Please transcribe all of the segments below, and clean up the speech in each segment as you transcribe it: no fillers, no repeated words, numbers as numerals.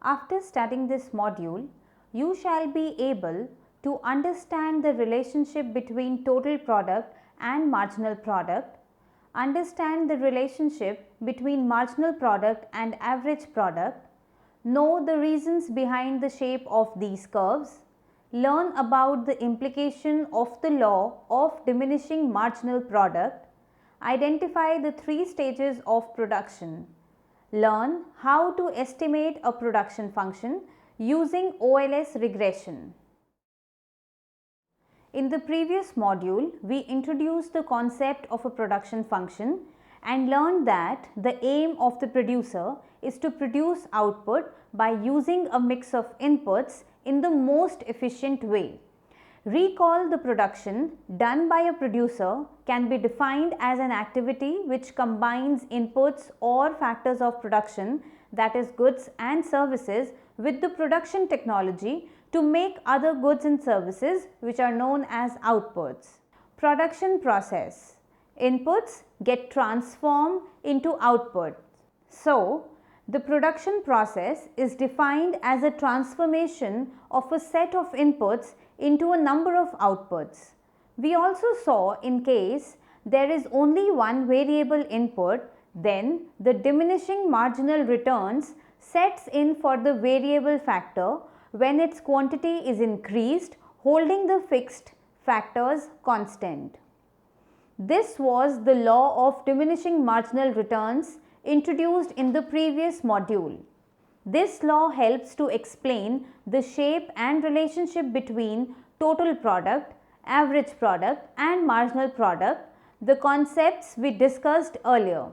After studying this module, you shall be able to understand the relationship between total product and marginal product, understand the relationship between marginal product and average product, know the reasons behind the shape of these curves, learn about the implication of the law of diminishing marginal product, identify the three stages of production, learn how to estimate a production function using OLS regression. In the previous module, we introduced the concept of a production function and learned that the aim of the producer is to produce output by using a mix of inputs in the most efficient way. Recall the production done by a producer can be defined as an activity which combines inputs or factors of production, that is goods and services, with the production technology to make other goods and services which are known as outputs. Production process. Inputs get transformed into output. So, the production process is defined as a transformation of a set of inputs into a number of outputs. We also saw in case there is only one variable input, then the diminishing marginal returns sets in for the variable factor when its quantity is increased, holding the fixed factors constant. This was the law of diminishing marginal returns introduced in the previous module. This law helps to explain the shape and relationship between total product, average product and marginal product, the concepts we discussed earlier.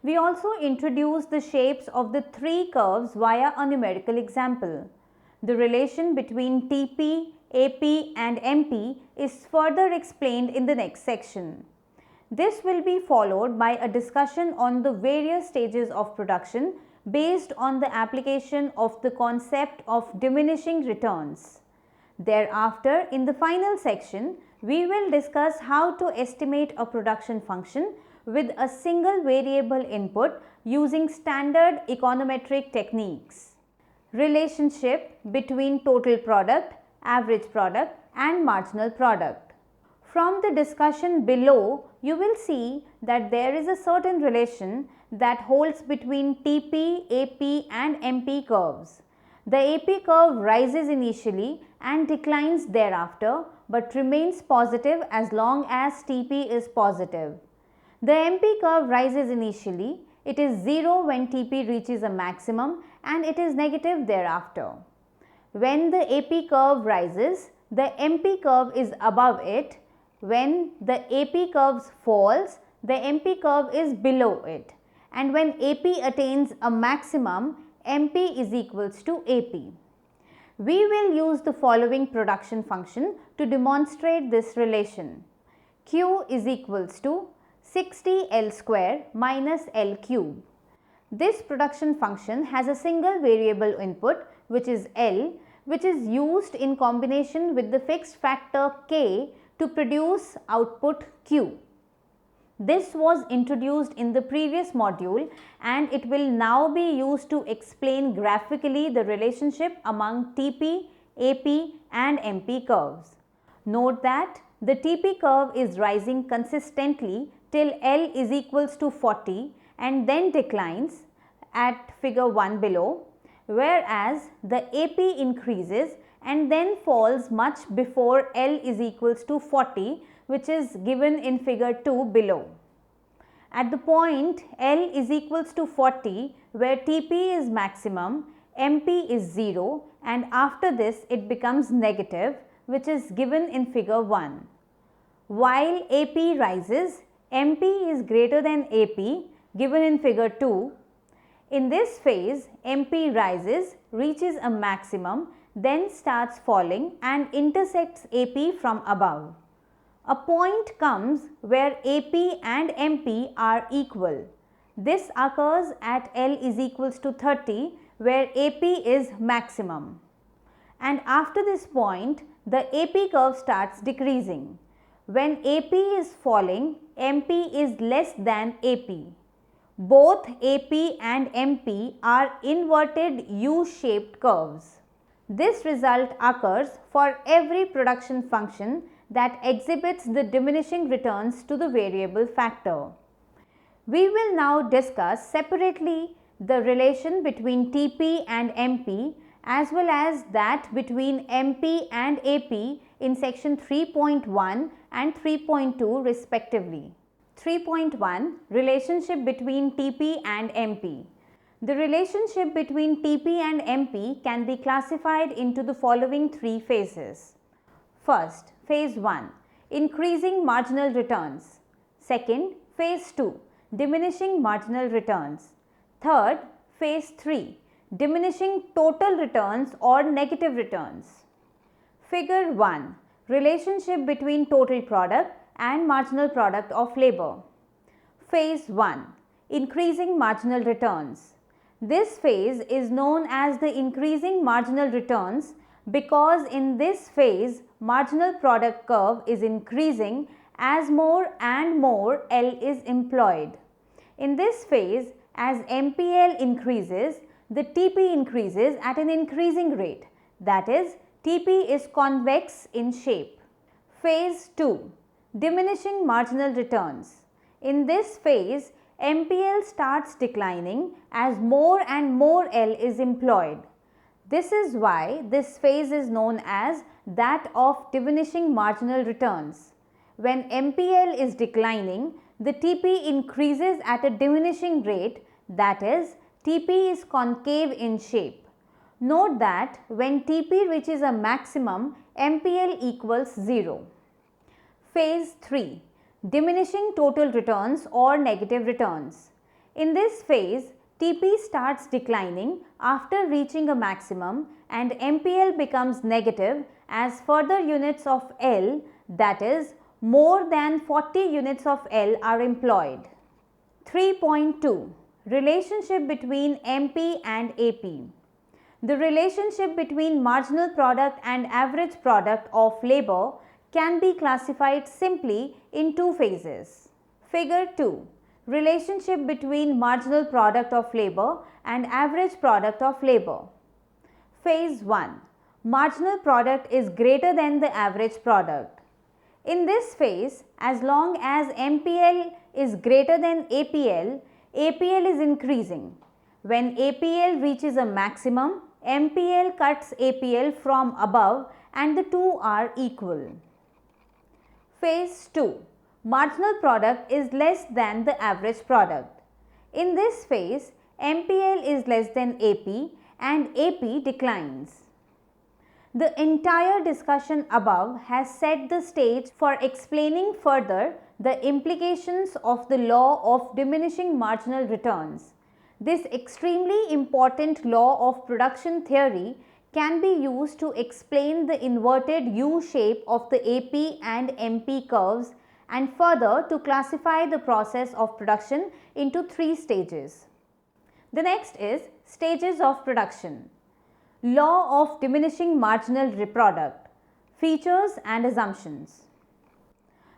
We also introduced the shapes of the three curves via a numerical example. The relation between TP, AP and MP is further explained in the next section. This will be followed by a discussion on the various stages of production based on the application of the concept of diminishing returns. Thereafter, in the final section, we will discuss how to estimate a production function with a single variable input using standard econometric techniques. Relationship between total product, average product and marginal product. From the discussion below, you will see that there is a certain relation that holds between TP, AP and MP curves. The AP curve rises initially and declines thereafter, but remains positive as long as TP is positive. The MP curve rises initially, it is 0 when TP reaches a maximum and it is negative thereafter. When the AP curve rises, the MP curve is above it. When the AP curve falls, the MP curve is below it. And when AP attains a maximum, MP is equals to AP. We will use the following production function to demonstrate this relation. Q is equals to 60 L square minus L cube. This production function has a single variable input which is L, which is used in combination with the fixed factor K to produce output Q. This was introduced in the previous module and it will now be used to explain graphically the relationship among TP, AP and MP curves. Note that the TP curve is rising consistently till L is equals to 40 and then declines at figure 1 below, whereas the AP increases and then falls much before L is equals to 40, which is given in figure 2 below. At the point L is equals to 40 where TP is maximum, MP is 0 and after this it becomes negative, which is given in figure 1. While AP rises, MP is greater than AP, given in figure 2. In this phase, MP rises, reaches a maximum, then starts falling and intersects AP from above. A point comes where AP and MP are equal. This occurs at L is equals to 30 where AP is maximum. And after this point, the AP curve starts decreasing. When AP is falling, MP is less than AP. Both AP and MP are inverted U-shaped curves. This result occurs for every production function that exhibits the diminishing returns to the variable factor. We will now discuss separately the relation between TP and MP as well as that between MP and AP in section 3.1 and 3.2 respectively. 3.1 Relationship between TP and MP. The relationship between TP and MP can be classified into the following three phases. First, phase 1, increasing marginal returns. Second, phase 2, diminishing marginal returns. Third, phase 3, diminishing total returns or negative returns. Figure 1, relationship between total product and marginal product of labor. Phase 1, increasing marginal returns. This phase is known as the increasing marginal returns because in this phase marginal product curve is increasing as more and more L is employed. In this phase, as MPL increases, the TP increases at an increasing rate, that is, TP is convex in shape. Phase 2, diminishing marginal returns. In this phase, MPL starts declining as more and more L is employed. This is why this phase is known as that of diminishing marginal returns. When MPL is declining, the TP increases at a diminishing rate, that is, TP is concave in shape. Note that when TP reaches a maximum, MPL equals 0. Phase 3, diminishing total returns or negative returns. In this phase, TP starts declining after reaching a maximum and MPL becomes negative as further units of L, that is, more than 40 units of L are employed. 3.2 Relationship between MP and AP. The relationship between marginal product and average product of labor can be classified simply in two phases. Figure 2. Relationship between marginal product of labor and average product of labor. Phase 1. Marginal product is greater than the average product. In this phase, as long as MPL is greater than APL, APL is increasing. When APL reaches a maximum, MPL cuts APL from above and the two are equal. Phase 2. Marginal product is less than the average product. In this phase, MPL is less than AP and AP declines. The entire discussion above has set the stage for explaining further the implications of the law of diminishing marginal returns. This extremely important law of production theory can be used to explain the inverted U shape of the AP and MP curves and further to classify the process of production into three stages. The next is stages of production. Law of diminishing marginal product. Features and assumptions.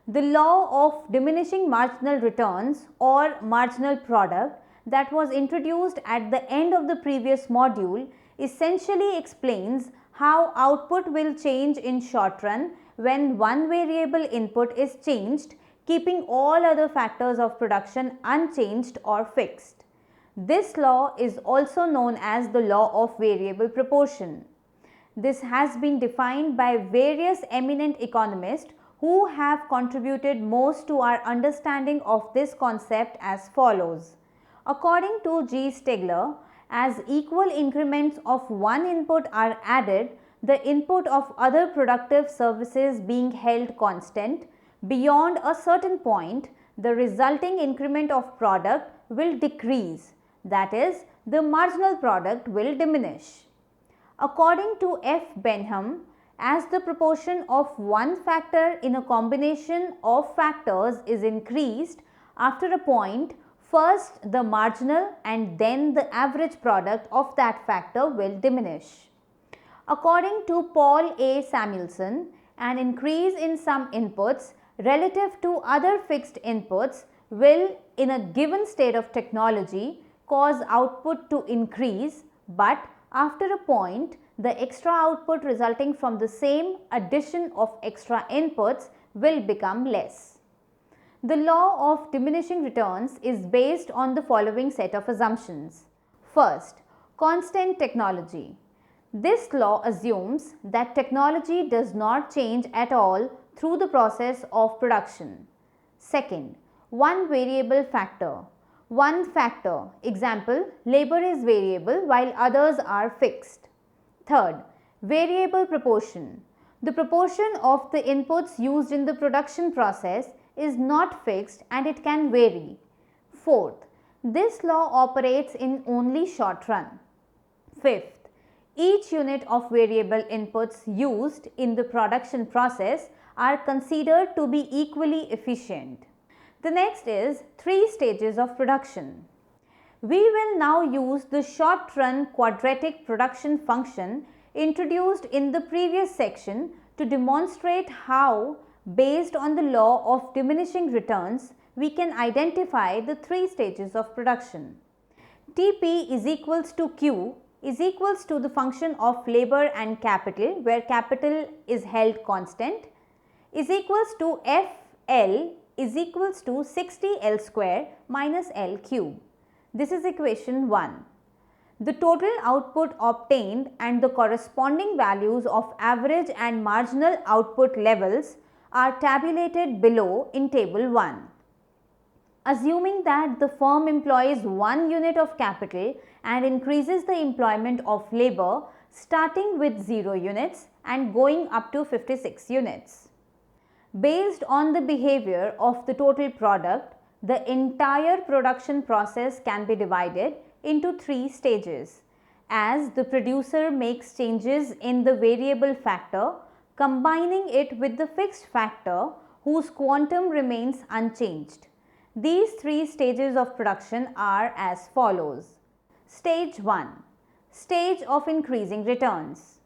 The law of diminishing marginal returns or marginal product that was introduced at the end of the previous module essentially explains how output will change in short run when one variable input is changed, keeping all other factors of production unchanged or fixed. This law is also known as the law of variable proportion. This has been defined by various eminent economists who have contributed most to our understanding of this concept as follows. According to G. Stigler, as equal increments of one input are added, the input of other productive services being held constant, beyond a certain point, the resulting increment of product will decrease. That is, the marginal product will diminish. According to F. Benham, as the proportion of one factor in a combination of factors is increased, after a point, first the marginal and then the average product of that factor will diminish. According to Paul A. Samuelson, an increase in some inputs relative to other fixed inputs will, in a given state of technology, cause output to increase, but after a point, the extra output resulting from the same addition of extra inputs will become less. The law of diminishing returns is based on the following set of assumptions. First, constant technology. This law assumes that technology does not change at all through the process of production. Second, one variable factor. One factor, example, labor is variable while others are fixed. Third, variable proportion. The proportion of the inputs used in the production process is not fixed and it can vary. Fourth, this law operates in only short run. Fifth, each unit of variable inputs used in the production process are considered to be equally efficient. The next is 3 stages of production. We will now use the short-run quadratic production function introduced in the previous section to demonstrate how, based on the law of diminishing returns, we can identify the 3 stages of production. Tp is equals to Q is equals to the function of labor and capital, where capital is held constant, is equals to FL is equals to 60L square minus L cube. This is equation 1. The total output obtained and the corresponding values of average and marginal output levels are tabulated below in table 1. Assuming that the firm employs 1 unit of capital and increases the employment of labor starting with 0 units and going up to 56 units. Based on the behavior of the total product, the entire production process can be divided into 3 stages, as the producer makes changes in the variable factor, combining it with the fixed factor whose quantum remains unchanged. These 3 stages of production are as follows. Stage 1. Stage of increasing returns.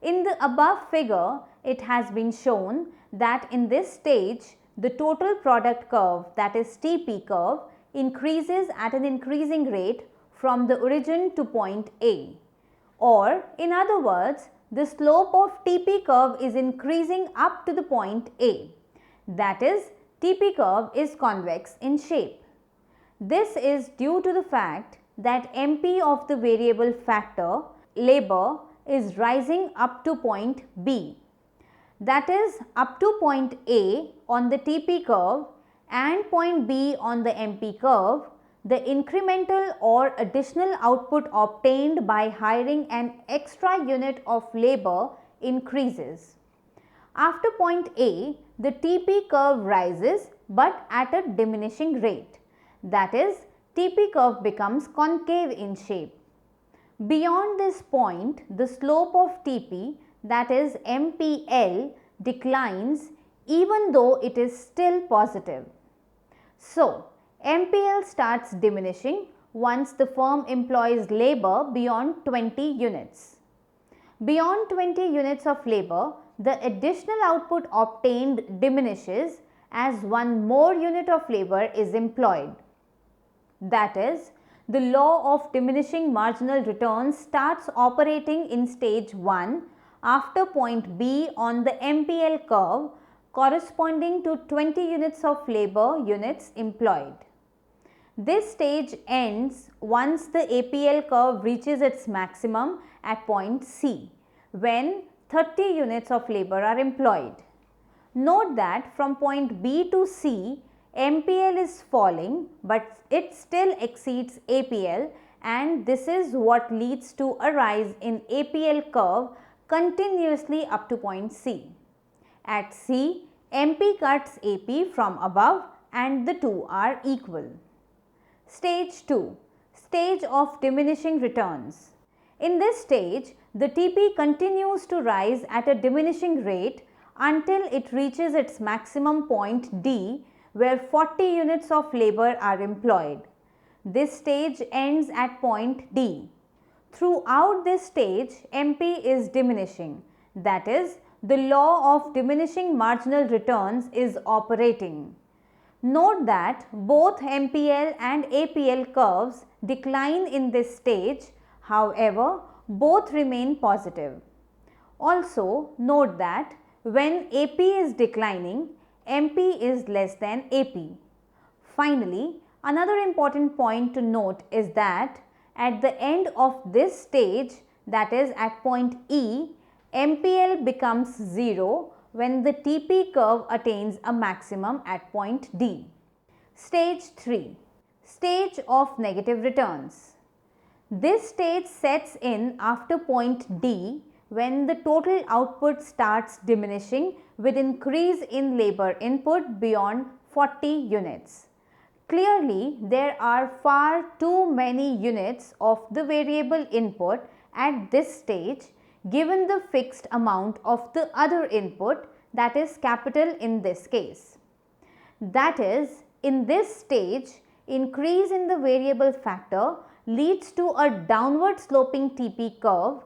In the above figure, it has been shown that in this stage, the total product curve, that is TP curve, increases at an increasing rate from the origin to point A. Or, in other words, the slope of TP curve is increasing up to the point A. That is, TP curve is convex in shape. This is due to the fact that MP of the variable factor, labor, is rising up to point B. That is, up to point A on the TP curve and point B on the MP curve, the incremental or additional output obtained by hiring an extra unit of labor increases. After point A, the TP curve rises but at a diminishing rate. That is, TP curve becomes concave in shape. Beyond this point, the slope of TP, that is MPL, declines even though it is still positive. So, MPL starts diminishing once the firm employs labor beyond 20 units. Beyond 20 units of labor, the additional output obtained diminishes as 1 more unit of labor is employed. That is, the law of diminishing marginal returns starts operating in stage 1 after point B on the MPL curve corresponding to 20 units of labor units employed. This stage ends once the APL curve reaches its maximum at point C, when 30 units of labor are employed. Note that from point B to C, MPL is falling, but it still exceeds APL, and this is what leads to a rise in APL curve continuously up to point C. At C, MP cuts AP from above and the two are equal. Stage 2. Stage of diminishing returns. In this stage, the TP continues to rise at a diminishing rate until it reaches its maximum point D, where 40 units of labor are employed. This stage ends at point D. Throughout this stage, MP is diminishing. That is, the law of diminishing marginal returns is operating. Note that both MPL and APL curves decline in this stage, however, both remain positive. Also, note that when AP is declining, MP is less than AP. Finally, another important point to note is that at the end of this stage, that is at point E, MPL becomes 0 when the TP curve attains a maximum at point D. Stage 3. Stage of negative returns. This stage sets in after point D when the total output starts diminishing with increase in labor input beyond 40 units. Clearly, there are far too many units of the variable input at this stage given the fixed amount of the other input, that is capital in this case. That is, in this stage, increase in the variable factor leads to a downward sloping TP curve.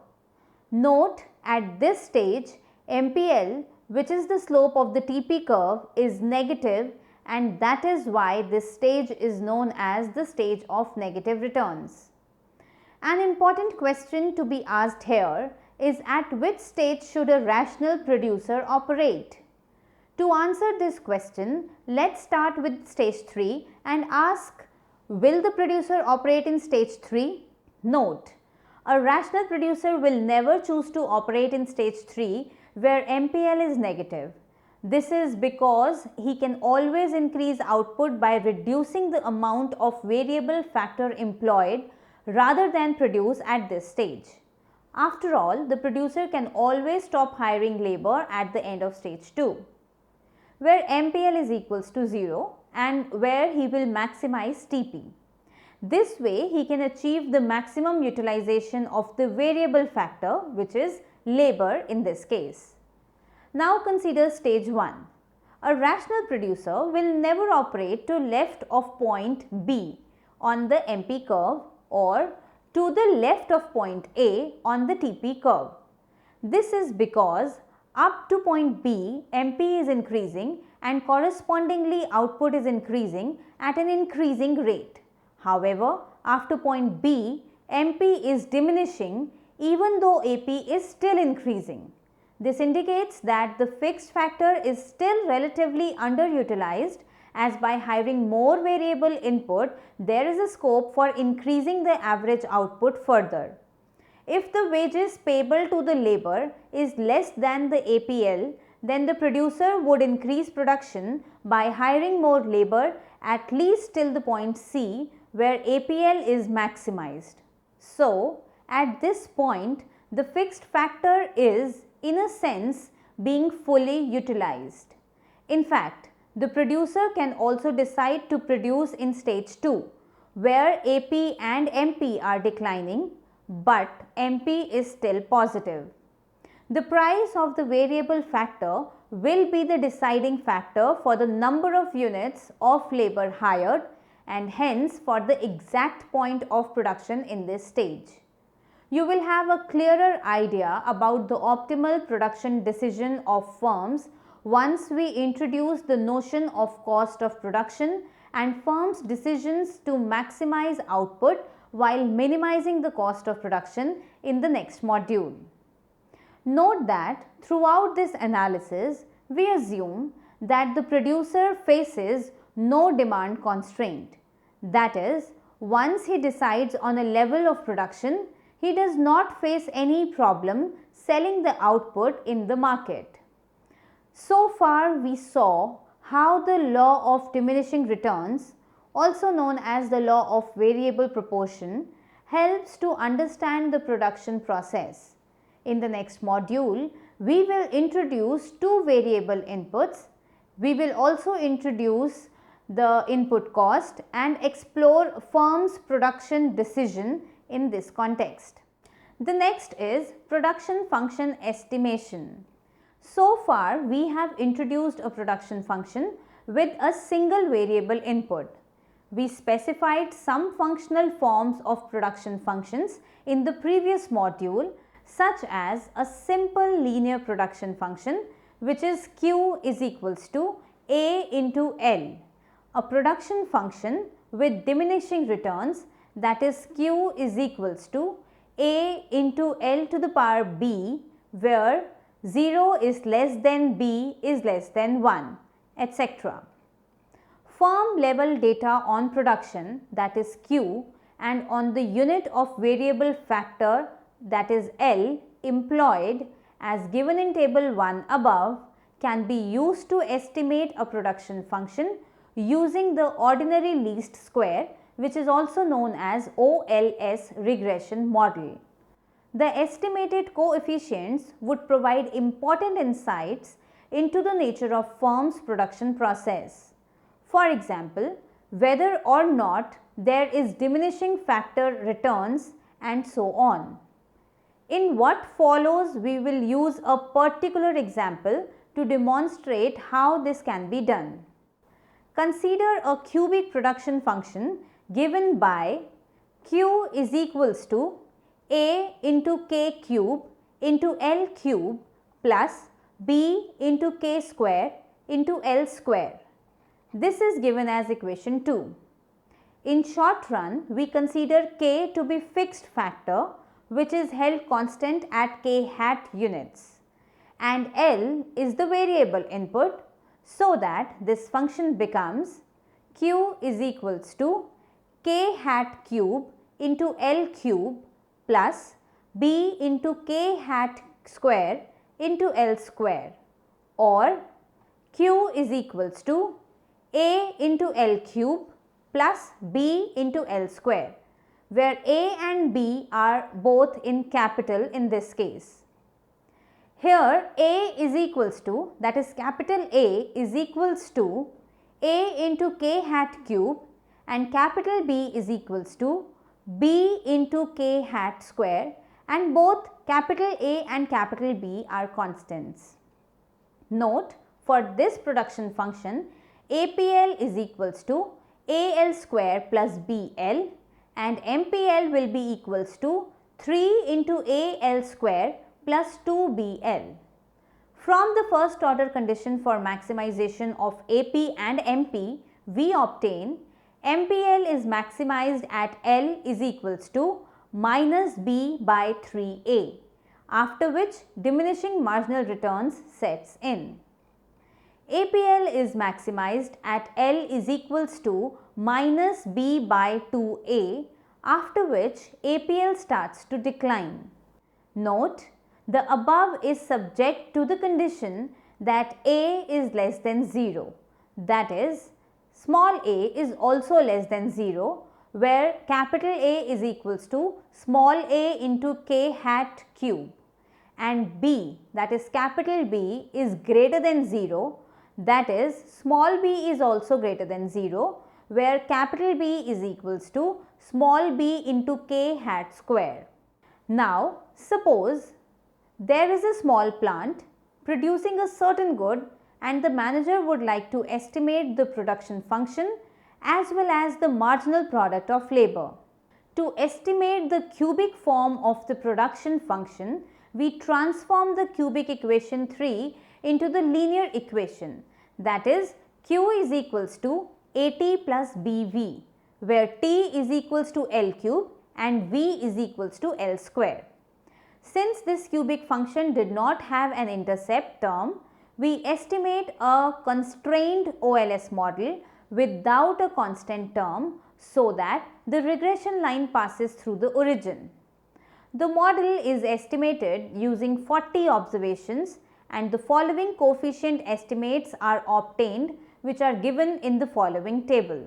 Note, at this stage, MPL, which is the slope of the TP curve, is negative, and that is why this stage is known as the stage of negative returns. An important question to be asked here is at which stage should a rational producer operate? To answer this question, let's start with stage 3 and ask, will the producer operate in stage 3? Note, a rational producer will never choose to operate in stage 3 where MPL is negative. This is because he can always increase output by reducing the amount of variable factor employed rather than produce at this stage. After all, the producer can always stop hiring labor at the end of stage 2, where MPL is equals to 0 and where he will maximize TP. This way, he can achieve the maximum utilization of the variable factor, which is labor in this case. Now consider stage 1. A rational producer will never operate to left of point B on the MP curve or to the left of point A on the TP curve. This is because up to point B, MP is increasing and correspondingly output is increasing at an increasing rate. However, after point B, MP is diminishing even though AP is still increasing. This indicates that the fixed factor is still relatively underutilized, as by hiring more variable input, there is a scope for increasing the average output further. If the wages payable to the labor is less than the APL, then the producer would increase production by hiring more labor at least till the point C where APL is maximized. So, at this point, the fixed factor is, in a sense, being fully utilized. In fact, the producer can also decide to produce in stage 2, where AP and MP are declining, but MP is still positive. The price of the variable factor will be the deciding factor for the number of units of labor hired and hence for the exact point of production in this stage. You will have a clearer idea about the optimal production decision of firms once we introduce the notion of cost of production and firms' decisions to maximize output while minimizing the cost of production in the next module. Note that throughout this analysis, we assume that the producer faces no demand constraint. That is, once he decides on a level of production, he does not face any problem selling the output in the market. So far, we saw how the law of diminishing returns, also known as the law of variable proportion, helps to understand the production process. In the next module, we will introduce two variable inputs. We will also introduce the input cost and explore firm's production decision in this context. The next is production function estimation. So far, we have introduced a production function with a single variable input. We specified some functional forms of production functions in the previous module, such as a simple linear production function, which is Q is equals to A into L, a production function with diminishing returns, that is Q is equals to A into L to the power B, where 0 is less than B is less than 1, etc. Firm level data on production, that is Q, and on the unit of variable factor, that is L, employed as given in table 1 above, can be used to estimate a production function using the ordinary least square, which is also known as OLS regression model. The estimated coefficients would provide important insights into the nature of firm's production process. For example, whether or not there is diminishing factor returns and so on. In what follows, we will use a particular example to demonstrate how this can be done. Consider a cubic production function given by Q is equals to A into K cube into L cube plus B into K square into L square. This is given as equation 2. In short run, we consider K to be fixed factor which is held constant at K hat units, and L is the variable input, so that this function becomes Q is equals to K hat cube into L cube plus B into K hat square into L square, or Q is equals to A into L cube plus B into L square, where A and B are both in capital in this case. Here A is equals to, that is capital A is equals to A into K hat cube, and capital B is equals to B into K hat square, and both capital A and capital B are constants. Note, for this production function, APL is equals to AL square plus BL, and MPL will be equals to 3 into AL square plus 2BL. From the first order condition for maximization of AP and MP, we obtain MPL is maximized at L is equals to minus B by 3A, after which diminishing marginal returns sets in. APL is maximized at L is equals to minus B by 2A, after which APL starts to decline. Note, the above is subject to the condition that A is less than 0, that is, small a is also less than 0, where capital A is equals to small a into K hat cube, and B, that is capital B, is greater than 0, that is small b is also greater than 0, where capital B is equals to small b into K hat square. Now, suppose there is a small plant producing a certain good and the manager would like to estimate the production function as well as the marginal product of labor. To estimate the cubic form of the production function, we transform the cubic equation 3 into the linear equation, that is Q is equals to AT plus BV, where T is equals to L cube and V is equals to L square. Since this cubic function did not have an intercept term, we estimate a constrained OLS model without a constant term so that the regression line passes through the origin. The model is estimated using 40 observations and the following coefficient estimates are obtained, which are given in the following table.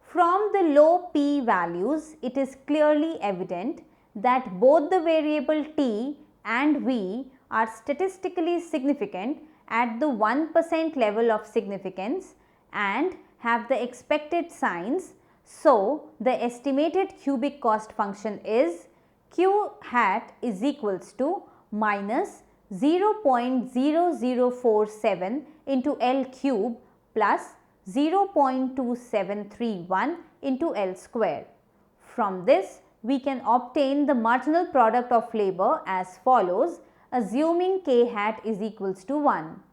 From the low p values, it is clearly evident that both the variable t and v are statistically significant at the 1% level of significance and have the expected signs. So, the estimated cubic cost function is Q hat is equals to minus 0.0047 into L cube plus 0.2731 into L square. From this, we can obtain the marginal product of labor as follows, assuming K hat is equals to 1.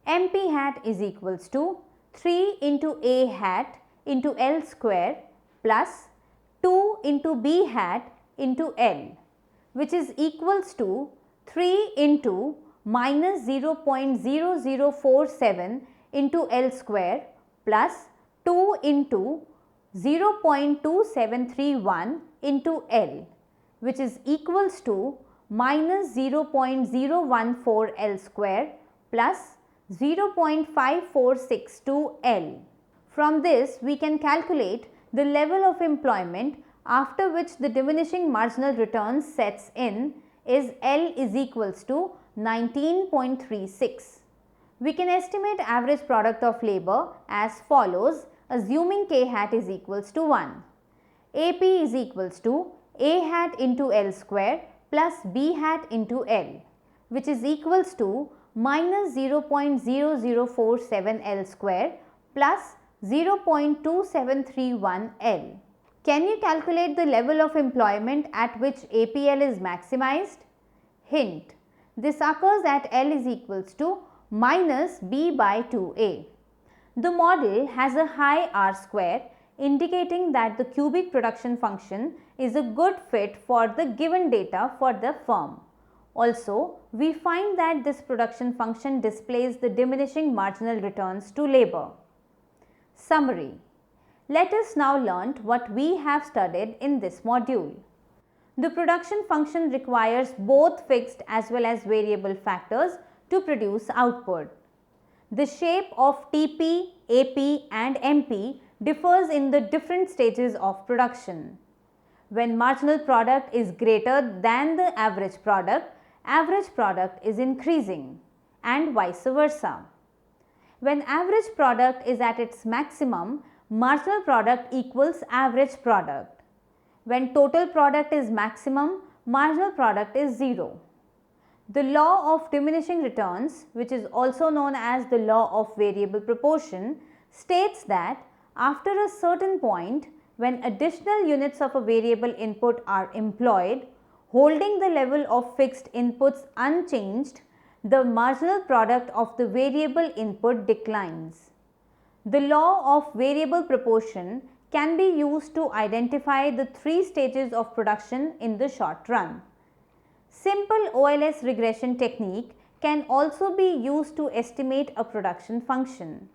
MP hat is equals to 3 into A hat into L square plus 2 into B hat into L, which is equals to 3 into minus 0.0047 into L square plus 2 into 0.2731 into L, which is equals to minus 0.014 L square plus 0.5462 L. From this, we can calculate the level of employment after which the diminishing marginal return sets in is L is equals to 19.36. We can estimate average product of labor as follows, assuming K hat is equals to 1. AP is equals to A hat into L square plus B hat into L, which is equals to minus 0.0047 L square plus 0.2731 L. Can you calculate the level of employment at which APL is maximized? Hint: this occurs at L is equals to minus B by 2A. The model has a high R square, indicating that the cubic production function is a good fit for the given data for the firm. Also, we find that this production function displays the diminishing marginal returns to labor. Summary: let us now learn what we have studied in this module. The production function requires both fixed as well as variable factors to produce output. The shape of TP, AP and MP differs in the different stages of production. When marginal product is greater than the average product is increasing, and vice versa. When average product is at its maximum, marginal product equals average product. When total product is maximum, marginal product is 0. The law of diminishing returns, which is also known as the law of variable proportion, states that after a certain point, when additional units of a variable input are employed, holding the level of fixed inputs unchanged, the marginal product of the variable input declines. The law of variable proportion can be used to identify the 3 stages of production in the short run. Simple OLS regression technique can also be used to estimate a production function.